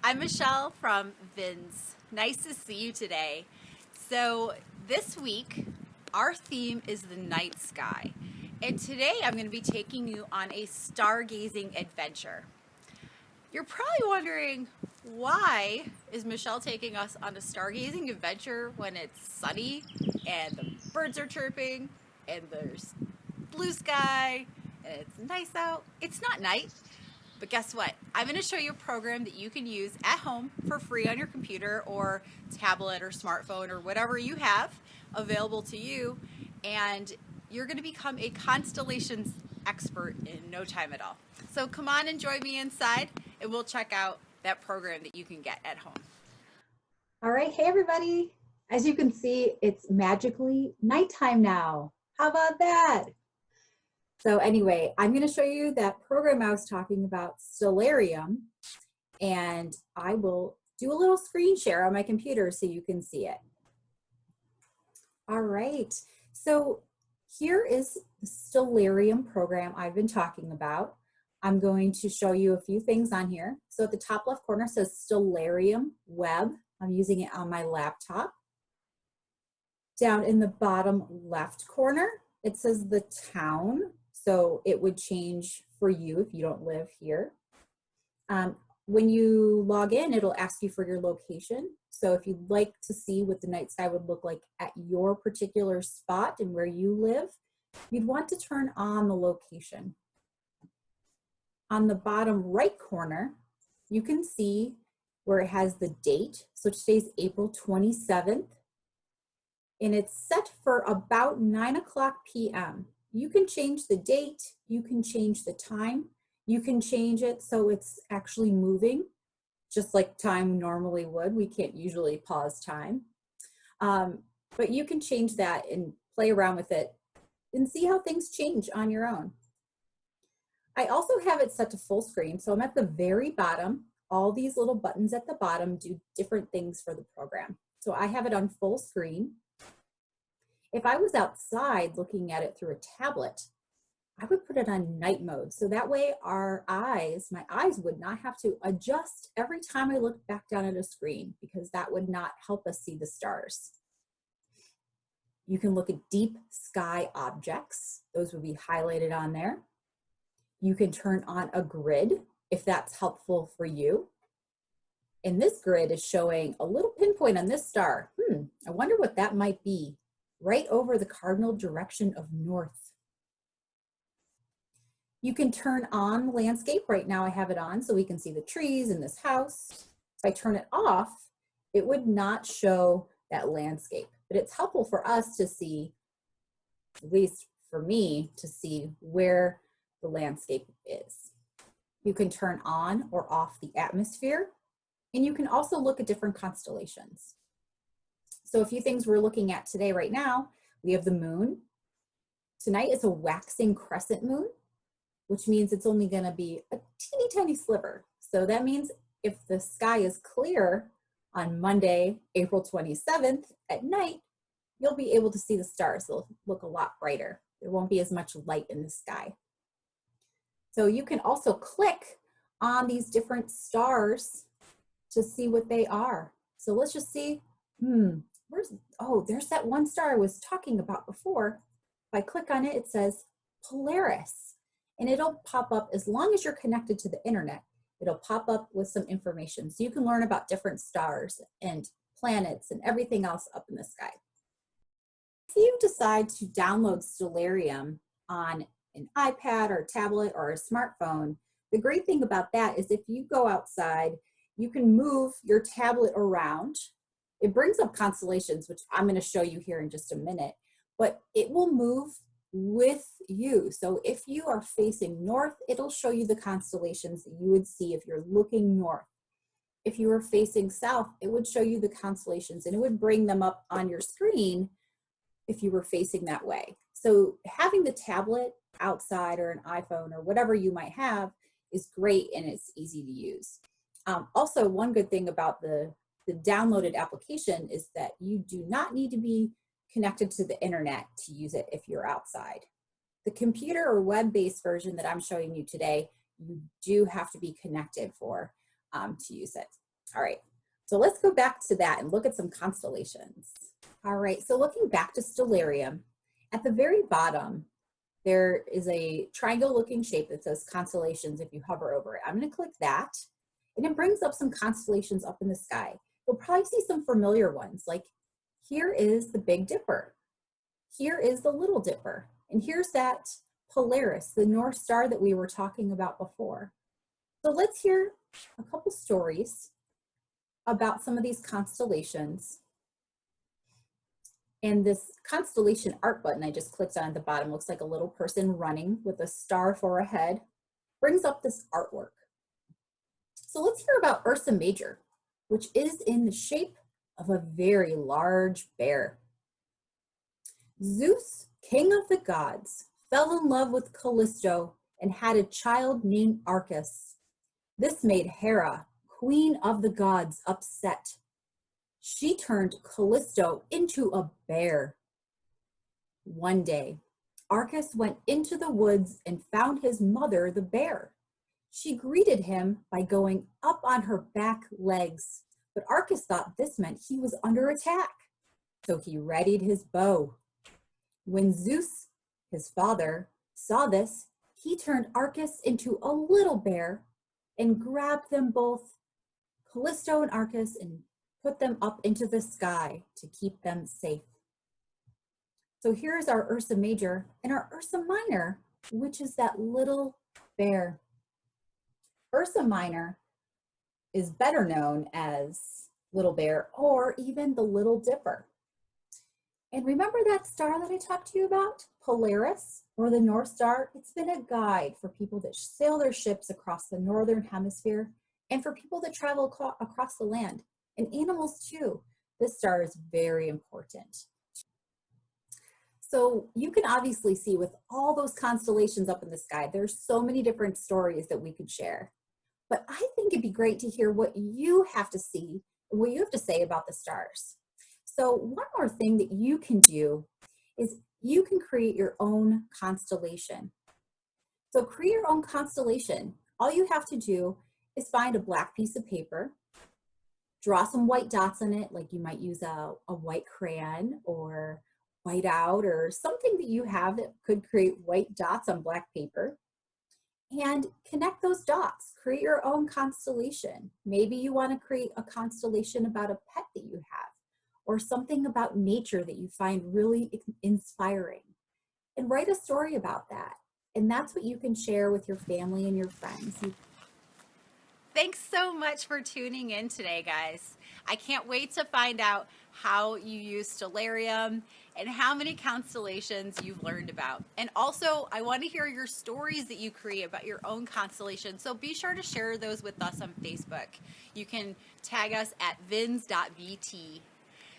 I'm Michelle from VINS. Nice to see you today. So this week, our theme is the night sky. And today I'm going to be taking you on a stargazing adventure. You're probably wondering, why is Michelle taking us on a stargazing adventure when it's sunny and the birds are chirping and there's blue sky and it's nice out? It's not night. But guess what? I'm going to show you a program that you can use at home for free on your computer or tablet or smartphone or whatever you have available to you. And you're going to become a constellations expert in no time at all. So come on and join me inside and we'll check out that program that you can get at home. All right, hey everybody. As you can see, it's magically nighttime now. How about that? So anyway, I'm going to show you that program I was talking about, Stellarium, and I will do a little screen share on my computer so you can see it. All right, so here is the Stellarium program I've been talking about. I'm going to show you a few things on here. So at the top left corner says Stellarium Web. I'm using it on my laptop. Down in the bottom left corner, it says the town. So it would change for you if you don't live here. When you log in, it'll ask you for your location. So if you'd like to see what the night sky would look like at your particular spot and where you live, you'd want to turn on the location. On the bottom right corner, you can see where it has the date. So today's April 27th, and it's set for about 9 o'clock p.m. You can change the date, you can change the time, you can change it so it's actually moving, just like time normally would. We can't usually pause time. But you can change that and play around with it and see how things change on your own. I also have it set to full screen, so I'm at the very bottom. All these little buttons at the bottom do different things for the program. So I have it on full screen. If I was outside looking at it through a tablet, I would put it on night mode. So that way my eyes would not have to adjust every time I looked back down at a screen, because that would not help us see the stars. You can look at deep sky objects. Those would be highlighted on there. You can turn on a grid if that's helpful for you. And this grid is showing a little pinpoint on this star. I wonder what that might be, right over the cardinal direction of north. You can turn on the landscape. Right now I have it on so we can see the trees in this house. If I turn it off, it would not show that landscape, but it's helpful for us to see, at least for me, to see where the landscape is. You can turn on or off the atmosphere, and you can also look at different constellations. So a few things we're looking at today right now, we have the moon. Tonight it's a waxing crescent moon, which means it's only gonna be a teeny tiny sliver. So that means if the sky is clear on Monday, April 27th at night, you'll be able to see the stars. They'll look a lot brighter. There won't be as much light in the sky. So you can also click on these different stars to see what they are. So let's just see, there's that one star I was talking about before. If I click on it, it says Polaris, and it'll pop up, as long as you're connected to the internet, it'll pop up with some information. So you can learn about different stars and planets and everything else up in the sky. If you decide to download Stellarium on an iPad or a tablet or a smartphone, the great thing about that is if you go outside, you can move your tablet around. It brings up constellations, which I'm going to show you here in just a minute, but it will move with you. So if you are facing north, it'll show you the constellations that you would see if you're looking north. If you were facing south, it would show you the constellations and it would bring them up on your screen if you were facing that way. So having the tablet outside or an iPhone or whatever you might have is great, and it's easy to use. Also, one good thing about the downloaded application is that you do not need to be connected to the internet to use it if you're outside. The computer or web-based version that I'm showing you today, you do have to be connected for to use it. All right, so let's go back to that and look at some constellations. All right, so looking back to Stellarium, at the very bottom, there is a triangle looking shape that says constellations if you hover over it. I'm gonna click that, and it brings up some constellations up in the sky. You'll probably see some familiar ones, like here is the Big Dipper. Here is the Little Dipper. And here's that Polaris, the North Star that we were talking about before. So let's hear a couple stories about some of these constellations. And this constellation art button I just clicked on at the bottom looks like a little person running with a star for a head, brings up this artwork. So let's hear about Ursa Major, which is in the shape of a very large bear. Zeus, king of the gods, fell in love with Callisto and had a child named Arcas. This made Hera, queen of the gods, upset. She turned Callisto into a bear. One day, Arcas went into the woods and found his mother, the bear. She greeted him by going up on her back legs, but Arcas thought this meant he was under attack, so he readied his bow. When Zeus, his father, saw this, he turned Arcas into a little bear and grabbed them both, Callisto and Arcas, and put them up into the sky to keep them safe. So here's our Ursa Major and our Ursa Minor, which is that little bear. Ursa Minor is better known as Little Bear or even the Little Dipper. And remember that star that I talked to you about, Polaris, or the North Star? It's been a guide for people that sail their ships across the Northern Hemisphere and for people that travel across the land, and animals too. This star is very important. So you can obviously see with all those constellations up in the sky, there's so many different stories that we could share. But I think it'd be great to hear what you have to see, what you have to say about the stars. So one more thing that you can do is you can create your own constellation. So create your own constellation. All you have to do is find a black piece of paper, draw some white dots on it, like you might use a white crayon or white out or something that you have that could create white dots on black paper, and connect those dots. Create your own constellation. Maybe you want to create a constellation about a pet that you have, or something about nature that you find really inspiring, and write a story about that. And that's what you can share with your family and your friends. Thanks so much for tuning in today, guys. I can't wait to find out how you use Stellarium and how many constellations you've learned about. And also, I want to hear your stories that you create about your own constellation. So be sure to share those with us on Facebook. You can tag us at vins.vt.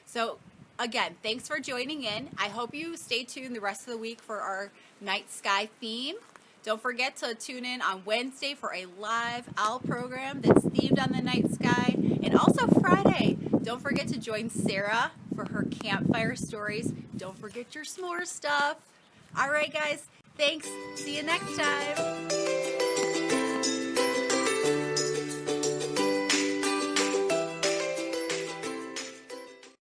So again, thanks for joining in. I hope you stay tuned the rest of the week for our night sky theme. Don't forget to tune in on Wednesday for a live OWL program that's themed on the night sky. And also Friday, don't forget to join Sarah for her campfire stories. Don't forget your s'more stuff. All right, guys. Thanks. See you next time.